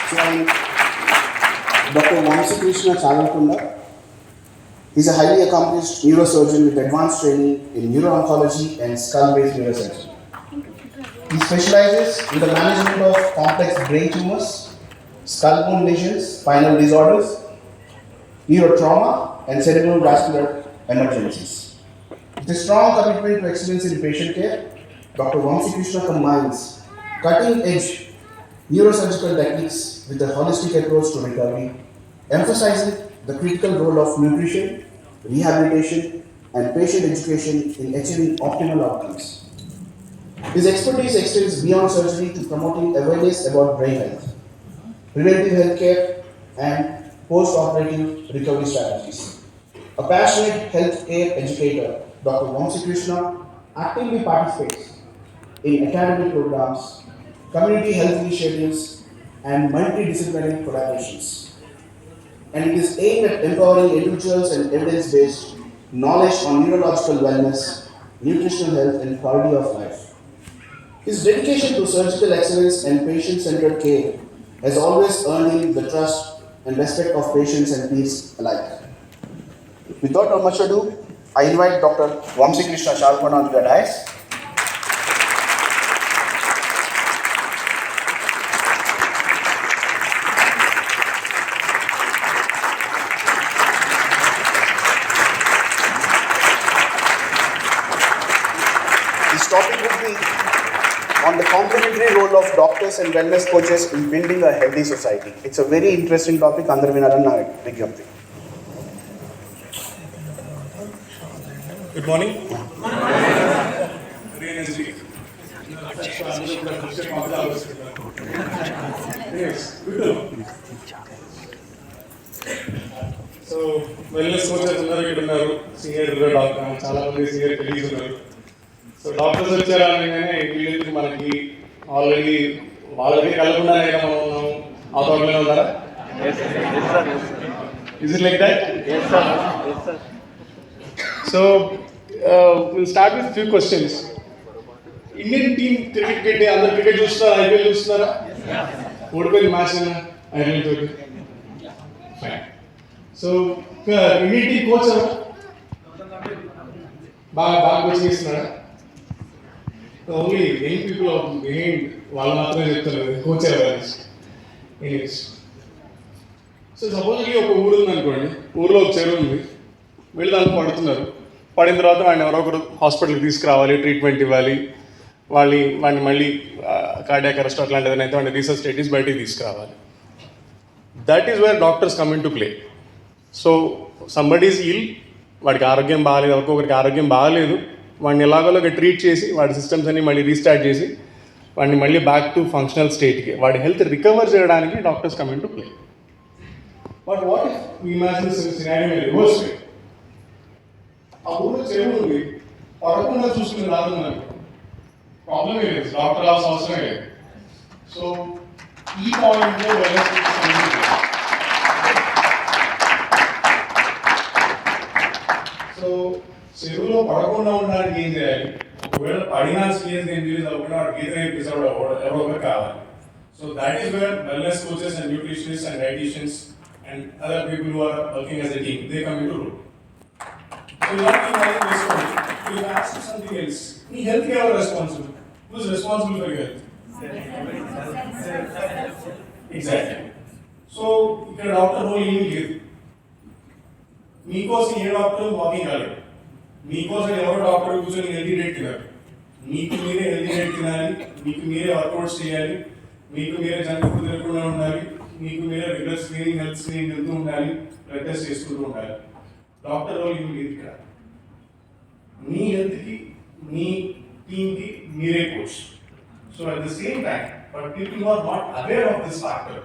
So I'm Dr. Vamsi Krishna Chalakunda. He's a highly accomplished neurosurgeon with advanced training in neuro-oncology and skull-based neurosurgery. He specializes in the management of complex brain tumors, skull bone lesions, spinal disorders, neurotrauma, and cerebral vascular emergencies. With a strong commitment to excellence in patient care, Dr. Vamsi Krishna combines cutting-edge neurosurgical techniques with a holistic approach to recovery, emphasizing the critical role of nutrition, rehabilitation, and patient education in achieving optimal outcomes. His expertise extends beyond surgery to promoting awareness about brain health, preventive healthcare, and post-operative recovery strategies. A passionate healthcare educator, Dr. Vamsi Krishna actively participates in academic programs, community health initiatives, and multidisciplinary collaborations. And it is aimed at empowering individuals and evidence-based knowledge on neurological wellness, nutritional health, and quality of life. His dedication to surgical excellence and patient-centered care has always earned him the trust and respect of patients and peers alike. Without much ado, I invite Dr. Vamsi Krishna Chalakunda onto the dais. This topic would be on the complementary role of doctors and wellness coaches in building a healthy society. It's a very interesting topic. Andaru vinarani na vignapti. Good morning. Very nice week. Yes, good. So, wellness coaches ఉన్నారు senior doctor చాలా మంది senior colleagues ఉన్నారు. So doctors వచ్చారా అనగానే వీళ్ళకి మనకి already వాళ్ళకి కలగకుండానే మనం ఉన్నాము ఆ తోటలోనే ఉన్నారా? Is it like that? Yes, sir. Yes, sir. So, we'll start with few questions. Indian team cricket అందరు క్రికెట్ చూస్తున్నారా? ఐపీఎల్ చూస్తున్నారా? ఓడిపోయింది మ్యాచ్ ఐపీఎల్ తోటి. సో ఇండియన్ టీం కోచ్ బాగా కోచింగ్ ఇస్తున్నారా? ఓన్లీ యంగ్ పీపుల్ బిహైండ్ వాళ్ళు మాత్రమే చెప్తారు కోచ్ ఎవరు. సో సపోజ్కి ఒక ఊరు ఉందనుకోండి, ఊరిలో ఒక చెరువు ఉంది, వీళ్ళు దాన్ని పడుతున్నారు. పడిన తర్వాత వాడిని ఎవరో ఒకరు హాస్పిటల్కి తీసుకురావాలి, ట్రీట్మెంట్ ఇవ్వాలి, వాడిని మళ్ళీ కార్డియాక్ అరెస్ట్ అట్లాంటిది అయితే వాడిని రీసెసిటేటివ్స్ బయటికి తీసుకురావాలి. That is where doctors come in to play. So somebody is ill, వాడికి ఆరోగ్యం బాగాలేదు, ఎవరికొకరికి ఆరోగ్యం బాగాలేదు, వాడిని ఎలాగోలాగా ట్రీట్ చేసి వాడి సిస్టమ్స్ అన్ని మళ్ళీ రీస్టార్ట్ చేసి వాడిని మళ్ళీ బ్యాక్ టు ఫంక్షనల్ స్టేట్కి, వాడి హెల్త్ రికవర్ చేయడానికి doctors come in to play. But what if we imagine scenario in reverse way? ఆ ఊళ్ళో చెరువు ఉంది, పడకుండా చూసుకుని రానున్నాను, ప్రాబ్లమే లేదు, డాక్టర్ రావాల్సిన అవసరమే లేదు. సో ఈ పాయింట్లో సో చెరువులో పడకుండా ఉండడానికి ఏం చేయాలి? ఒకవేళ పడినా సీరియస్ ఇంజరీస్ అవ్వకుండా వాడు గీత నేర్పించాడు ఎవరో ఒకరు కావాలి. So that is where wellness coaches and nutritionist and dieticians and other people who are working as a team, they come in to rule. So you have to imagine this one. You ask something else. Your health care is responsible. Who is responsible for your health? Exactly. So ఇక్కడ doctor role ఏమీ లేదు. మీకోసం ఏ doctor walking కాలేదు, మీకోసం ఎవరో doctor కూర్చొని healthy diet తినాలి. మీకు మీరే హెల్తీ డైట్ తినాలి, మీకు మీరే వర్కౌట్స్ చేయాలి, మీకు మీరే జంక్ ఫుడ్ తినకుండా ఉండాలి, మీకు మీరే రెగ్యులర్ స్క్రీనింగ్ హెల్త్ స్క్రీనింగ్ వెళ్తూ ఉండాలి, బ్లడ్ టెస్ట్ చేసుకుంటూ ఉండాలి. డాక్టర్ రోల్ ఏమి లేదు ఇక్కడ. మీ హెల్త్కి మీ టీమ్కి మీరే coach. So at the same time but people are not aware of this factor.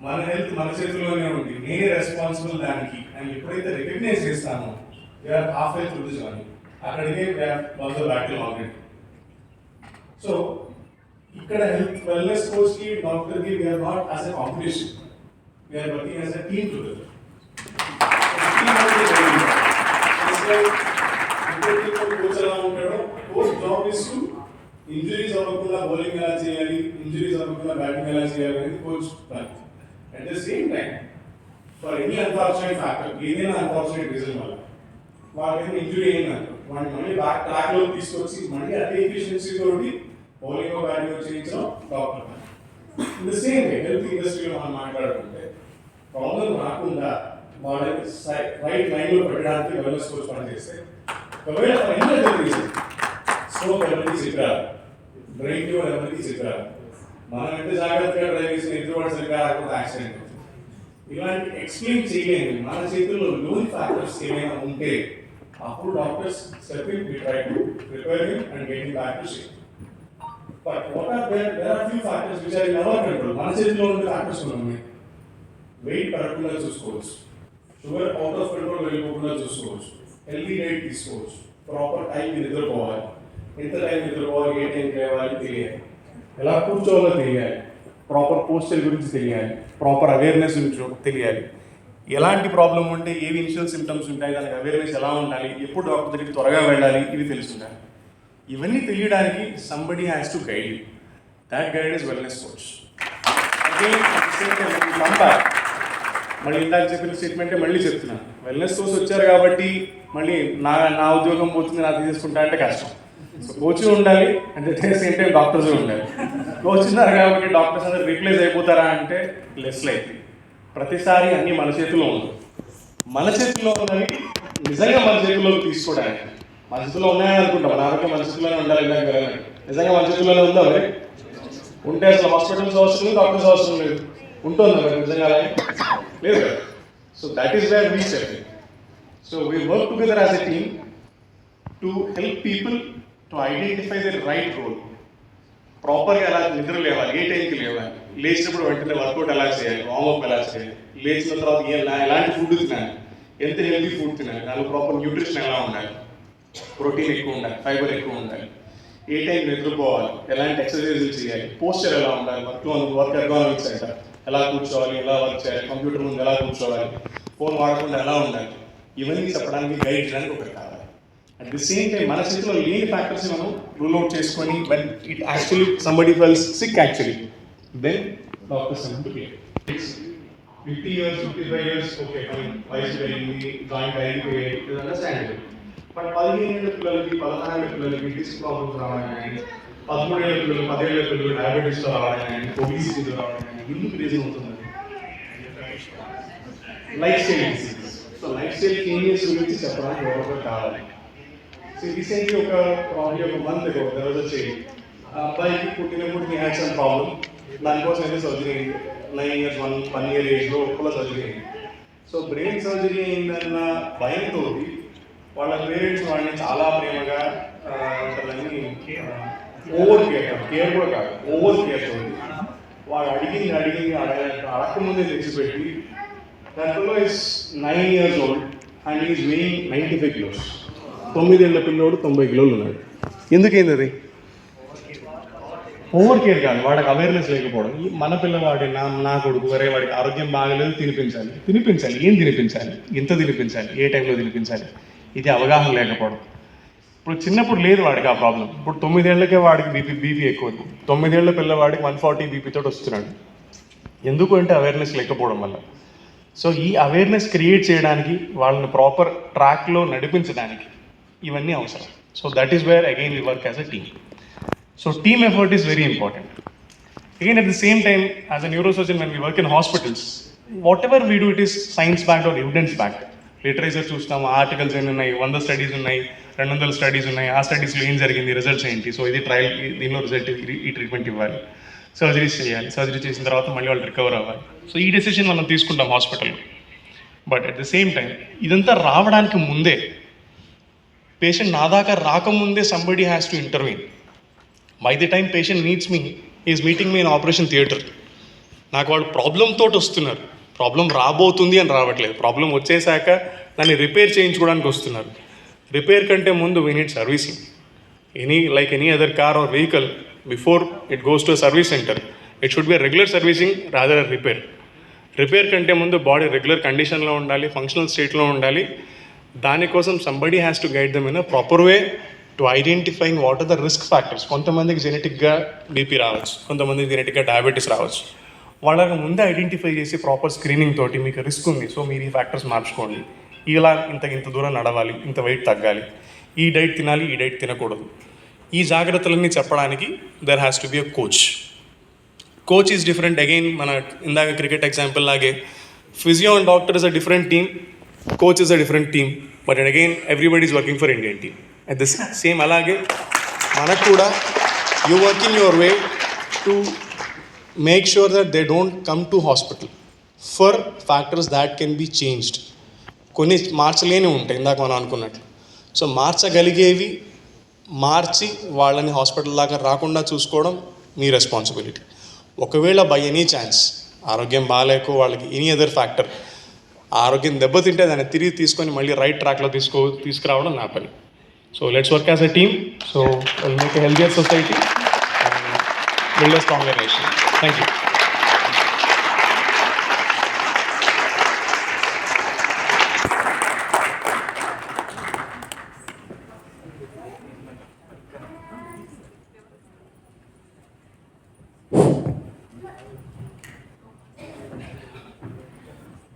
మన హెల్త్ మన చేతిలోనే ఉంది, నేనే రెస్పాన్సిబుల్ దానికి అని ఎప్పుడైతే రికగ్నైజ్ చేస్తామో we're half way through the journey. అక్కడికే we're won the battle already. So ఇక్కడ హెల్త్ వెల్నెస్ కోచ్కి డాక్టర్కి we're not as a competition, we're working as a team together. Coach ఎలా ఉంటాడో coach job is to injuries అవ్వకుండా bowling ఎలా చేయాలి, injuries అవ్వకుండా బ్యాటింగ్ ఎలా చేయాలి అనేది coach plan. At the same time for any unfortunate factor, ఏదైనా అన్ఫార్చునేట్ రీజన్ వల్ల వాళ్ళకి ఇంజురీ అయిందంటారు, వాడిని మళ్ళీ బ్యాక్ ట్రాక్లో తీసుకొచ్చి మళ్ళీ అదే ఎఫిషియన్సీ తోటి బౌలింగ్ బ్యాటింగ్ చేయించడం doctor. In the same way health ఇండస్ట్రీలో మనం మాట్లాడుకుంటే ప్రాబ్లం రాకుండా వాళ్ళకి రైట్ లైన్లో పెట్టడానికి వెల్నెస్ కోచ్ పనిచేస్తే, ఒకవేళ స్ట్రోక్ ఎవరికి చెప్పారు, బ్రెయిన్ ట్యూమర్ ఎవరికి చెప్పారు, మనం ఎంత జాగ్రత్తగా డ్రైవ్ చేసిన ఎదురువాడు సరిగ్గా రాకపోతే యాక్సిడెంట్ అవుతుంది. ఇలాంటి ఎక్స్ప్లెయిన్ చేయలేని మన చేతుల్లో లోన్ ఫ్యాక్టర్స్ ఏమైనా ఉంటే అప్పుడు doctors stepping we try to prepare him and get him back to shape. But what are there are few factors which are in our control. మన చేతిలో ఉండే ఫ్యాక్టర్స్ ఉన్నాయి. వెయిట్ పెరగకుండా చూసుకోవచ్చు, షుగర్ అవుట్ ఆఫ్ కంట్రోల్ వెళ్ళిపోకుండా చూసుకోవచ్చు, healthy diet తీసుకోవచ్చు, proper టైంకి నిద్రపోవాలి, ఎంత టైం నిద్రపోవాలి, ఏ టైంకి లేవాలి తెలియాలి, ఎలా కూర్చోవాలో తెలియాలి, ప్రాపర్ పోస్చర్ గురించి తెలియాలి, ప్రాపర్ అవేర్నెస్ గురించి తెలియాలి, ఎలాంటి ప్రాబ్లం ఉంటే ఏవి ఇనిషియల్ సిమ్టమ్స్ ఉంటాయి, దానికి అవేర్నెస్ ఎలా ఉండాలి, ఎప్పుడు డాక్టర్ దగ్గరికి త్వరగా వెళ్ళాలి, ఇవి తెలుసుండాలి. ఇవన్నీ తెలియడానికి somebody has to guide you. That guide is wellness coach. Again at the same time come back, మళ్ళీ ఇందాక చెప్పిన స్టేట్మెంటే మళ్ళీ చెప్తున్నాను. వెల్నెస్ కోచ్ వచ్చారు కాబట్టి మళ్ళీ నా ఉద్యోగం పోతుంది, నా తీసుకుంటా అంటే కష్టం. సో కోచ్ ఉండాలి, అంటే సేమ్ టైం డాక్టర్స్ ఉండాలి. కోచ్ ఉన్నారు కాబట్టి డాక్టర్స్ అందరూ రీప్లేస్ అయిపోతారా అంటే లెస్ లైక్. ప్రతిసారి అన్నీ మన చేతిలో ఉండవు. మన చేతిలో ఉన్నవి నిజంగా మన చేతిలోకి తీసుకోవడానికి, మన చేతిలో ఉన్నాయని అనుకుంటాం. మన ఆరోగ్యం మన చేతిలోనే ఉండాలి, నిజంగా మన చేతిలోనే ఉందా మరి? ఉంటే అసలు హాస్పిటల్స్ అవసరం లేదు, డాక్టర్స్ అవసరం లేదు. ఉంటుందా మరి నిజంగా? లేదు. So that is where we step in. So we work together as a team to help people to identify their right role. ప్రాపర్గా ఎలా నిద్ర లేవాలి, ఏ టైంకి లేవాలి, లేచినప్పుడు వెంటనే వర్కౌట్ ఎలా చేయాలి, వార్మప్ ఎలా చేయాలి, లేచిన తర్వాత ఎలాంటి ఫుడ్ తినాలి, ఎంత హెల్తీ ఫుడ్ తినాలి, దానిలో ప్రాపర్ న్యూట్రిషన్ ఎలా ఉండాలి, ప్రోటీన్ ఎక్కువ ఉండాలి, ఫైబర్ ఎక్కువ ఉండాలి, ఏ టైంకి నిద్రపోవాలి, ఎలాంటి ఎక్సర్సైజులు చేయాలి, పోస్చర్ ఎలా ఉండాలి, వర్క్ ఎర్గానమిక్స్ అంటారు, ఎలా కూర్చోవాలి, ఎలా వర్క్ చేయాలి, కంప్యూటర్ ముందు ఎలా కూర్చోవాలి, ఫోన్ వాడకుండా ఎలా ఉండాలి, ఇవన్నీ చెప్పడానికి గైడ్ చేయడానికి ఒకటి కావాలి. అట్ ది సేమ్ టైం మన చేతిలో లేని ఫ్యాక్టర్స్ మనం రూల్ అవుట్ చేసుకొని when it actually somebody feels sick actually then doctors to care. 50 years, 55 years, okay fine, వయసు పెరిగింది, జాయింట్ అయింది, అండర్స్టాండబుల్. బట్ 15 ఏళ్ళ పిల్లలకి, 16 ఏళ్ళ పిల్లలకి డిస్క్ ప్రాబ్లమ్స్ రావడం కానీ, 13 ఏళ్ళ పిల్లలు, 10 ఏళ్ళ పిల్లలు డయాబెటీస్తో రావడం కానీ, ఒబిసిటీతో రావడం కానీ, ఎందుకు రీజన్ అవుతుంది? Life style diseases. So life style changes గురించి చెప్పడానికి ఎవరొకరు కావాలి. సో రీసెంట్లీ ఒక మంత్ అగో దెర్ వాజ్ అ చేంజ్. ఆ అబ్బాయికి పుట్టినప్పుడు హీ హ్యాడ్ సమ్ ప్రాబ్లం. దానికోసం అయితే సర్జరీ అయింది. 9 years, 1 year ఏజ్లో ఒక్కలో సర్జరీ అయింది. సో బ్రెయిన్ సర్జరీ అయిందన్న భయంతో వాళ్ళ పేరెంట్స్ వాడిని చాలా ప్రేమగా ఉంటుందని ఓవర్ కేర్ కూడా కాదు, ఓవర్ కేర్ తోటి వాడు అడిగింది అడగకముందే తెచ్చిపెట్టి, దాంట్లో is 9 years old and is weighing 95 kilos. 9 ఏళ్ళ పిల్లోడు 90 కిలోలు ఉన్నాడు. ఎందుకైంది అది? ఓవర్ కేర్ కాదు, వాడికి అవేర్నెస్ లేకపోవడం. మన పిల్లవాడి నా కొడుకు వరే వాడికి ఆరోగ్యం బాగలేదు, తినిపించాలి. ఏం తినిపించాలి, ఎంత తినిపించాలి, ఏ టైంలో తినిపించాలి, ఇది అవగాహన లేకపోవడం. ఇప్పుడు చిన్నప్పుడు లేదు వాడికి ఆ ప్రాబ్లం. ఇప్పుడు 9 ఏళ్లకే వాడికి బీపీ ఎక్కువ. 9 ఏళ్ల పిల్లవాడికి 140 బీపీతో వస్తున్నాడు. ఎందుకు అంటే అవేర్నెస్ లేకపోవడం వల్ల. సో ఈ అవేర్నెస్ క్రియేట్ చేయడానికి, వాళ్ళని ప్రాపర్ ట్రాక్లో నడిపించడానికి ఇవన్నీ అవసరం. So that is where again we work as a team. So team effort is very important. Again, at the same time, as a neurosurgeon, when we work in hospitals, whatever we do, it is science-backed or evidence-backed. Literature చూస్తాము, articles ఎన్ని ఉన్నాయి, 100 studies ఉన్నాయి, 200 studies ఉన్నాయి, ఆ స్టడీస్లో ఏం జరిగింది, results ఏంటి, సో ఇది ట్రయల్, దీనిలో రిజల్ట్, ఈ ట్రీట్మెంట్ ఇవ్వాలి, సర్జరీస్ చేయాలి, సర్జరీ చేసిన తర్వాత మళ్ళీ వాళ్ళు రికవర్ అవ్వాలి. సో ఈ డెసిషన్ మనం తీసుకుంటాం హాస్పిటల్లో. But at the same time ఇదంతా రావడానికి ముందే, పేషెంట్ నా దాకా రాకముందే somebody has to intervene. By the time patient needs me, is meeting me in operation theatre. నాకు వాడు ప్రాబ్లంతో వస్తున్నారు, ప్రాబ్లం రాబోతుంది అని రావట్లేదు, ప్రాబ్లం వచ్చేసాక దాన్ని రిపేర్ చేయించుకోవడానికి వస్తున్నారు. రిపేర్ కంటే ముందు we need servicing. Any other car are vehicle, before it goes to service centre, it should be regular servicing rather repair. Repair కంటే ముందు బాడీ రెగ్యులర్ కండిషన్లో ఉండాలి, ఫంక్షనల్ స్టేట్లో ఉండాలి. దానికోసం somebody has to guide them in a proper way to identifying what are the risk factors. కొంతమందికి జెనెటిక్గా BP రావచ్చు, కొంతమందికి జెనెటిక్గా డయాబెటీస్ రావచ్చు. వాళ్ళకి ముందే ఐడెంటిఫై చేసి ప్రాపర్ స్క్రీనింగ్ తోటి మీకు రిస్క్ ఉంది, సో మీరు ఈ ఫ్యాక్టర్స్ మార్చుకోండి, ఇలా ఇంత దూరం నడవాలి, ఇంత వెయిట్ తగ్గాలి, ఈ డైట్ తినాలి, ఈ డైట్ తినకూడదు, ఈ జాగ్రత్తలన్నీ చెప్పడానికి there has to be a coach. Coach is different. Again మన ఇందాక క్రికెట్ ఎగ్జాంపుల్ లాగే physio and doctor is a different team, coach is a different team, but again everybody is working for Indian team at the same. అలాగే మనకు కూడా you working your way to make sure that they don't come to hospital for factors that can be changed. కొన్ని మార్చలేని ఉంటాయి ఇందాక మనం అనుకున్నట్లు. So మార్చగలిగేవి మార్చి వాళ్ళని hospital దాకా రాకుండా చూసుకోవడం మీ రెస్పాన్సిబిలిటీ. ఒకవేళ బై ఎనీ ఛాన్స్ ఆరోగ్యం బాగాలేకో వాళ్ళకి ఎనీ అదర్ ఫ్యాక్టర్ ఆరోగ్యం దెబ్బతింటే దాన్ని తిరిగి తీసుకొని మళ్ళీ రైట్ ట్రాక్లో తీసుకురావడం నా పని. So let's work as a team. So will make a healthier society and build a stronger nation. Thank you.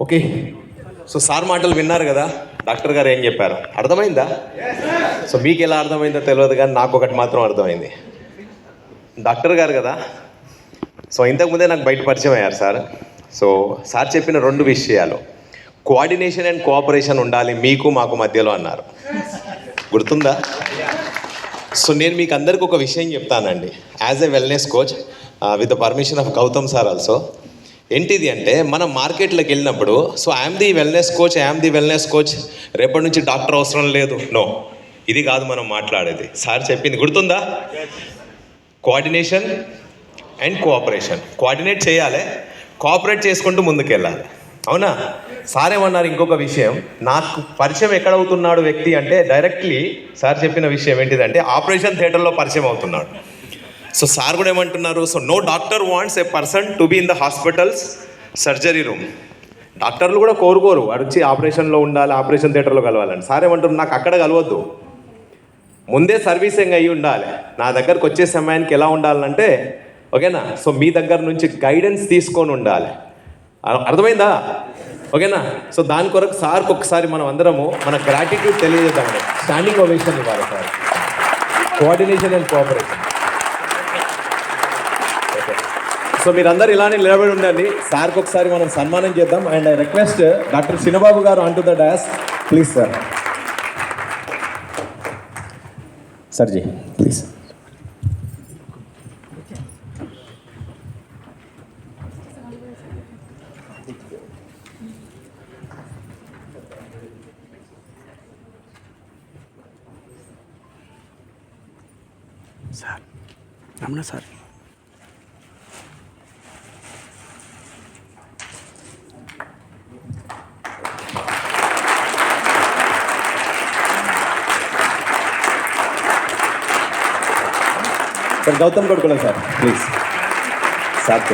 Okay, so sir మాటలు విన్నారు కదా, డాక్టర్ గారు ఏం చెప్పారు, అర్థమైందా? సో మీకు ఎలా అర్థమైందో తెలియదు కానీ నాకు ఒకటి మాత్రం అర్థమైంది. డాక్టర్ గారు కదా, సో ఇంతకుముందే నాకు బయట పరిచయం అయ్యారు సార్. సో సార్ చెప్పిన 2 విషయాలు, కోఆర్డినేషన్ అండ్ కోఆపరేషన్ ఉండాలి మీకు మాకు మధ్యలో అన్నారు, గుర్తుందా? సో నేను మీకు అందరికీ ఒక విషయం చెప్తానండి, as a wellness coach with the permission of Gautam sir also. ఏంటిది అంటే మనం మార్కెట్లోకి వెళ్ళినప్పుడు so I'm the wellness coach, రేపటి నుంచి డాక్టర్ అవసరం లేదు, నో, ఇది కాదు మనం మాట్లాడేది. సార్ చెప్పింది గుర్తుందా? Coordination and cooperation. కోఆర్డినేట్ చేయాలి, కోఆపరేట్ చేసుకుంటూ ముందుకెళ్ళాలి, అవునా? సార్ ఏమన్నారు, ఇంకొక విషయం నాకు పరిచయం ఎక్కడ అవుతున్నాడు వ్యక్తి అంటే డైరెక్ట్లీ సార్ చెప్పిన విషయం ఏంటిదంటే ఆపరేషన్ థియేటర్లో పరిచయం అవుతున్నాడు. సో సార్ కూడా ఏమంటున్నారు, so no doctor wants a person to be in the hospitals surgery room. డాక్టర్లు కూడా కోరుకోరు వాడు వచ్చి ఆపరేషన్లో ఉండాలి, ఆపరేషన్ థియేటర్లో కలవాలని. సార్ ఏమంటున్నారు, నాకు అక్కడ కలవద్దు, ముందే సర్వీసింగ్ అయ్యి ఉండాలి, నా దగ్గరకు వచ్చే సమయానికి ఎలా ఉండాలంటే, ఓకేనా? సో మీ దగ్గర నుంచి గైడెన్స్ తీసుకొని ఉండాలి, అర్థమైందా? ఓకేనా? సో దాని కొరకు సార్కి ఒకసారి మనం అందరము మన గ్రాటిట్యూడ్ తెలియజేద్దామండి, స్టాండింగ్ ఓవేషన్ ఇవ్వాలి sir. Coordination and cooperation. So మీరందరూ ఇలానే నిలబడి ఉండండి, సార్కి ఒకసారి మనం సన్మానం చేద్దాం. And I request doctor Chinnababu garu on to the dais please sir. సర్జీ please. Sir Ramana sir, sir Gautam Kodukula sir please sir.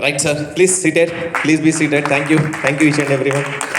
Right, sir. Please seated. Please be seated. Thank you. Thank you, each and everyone.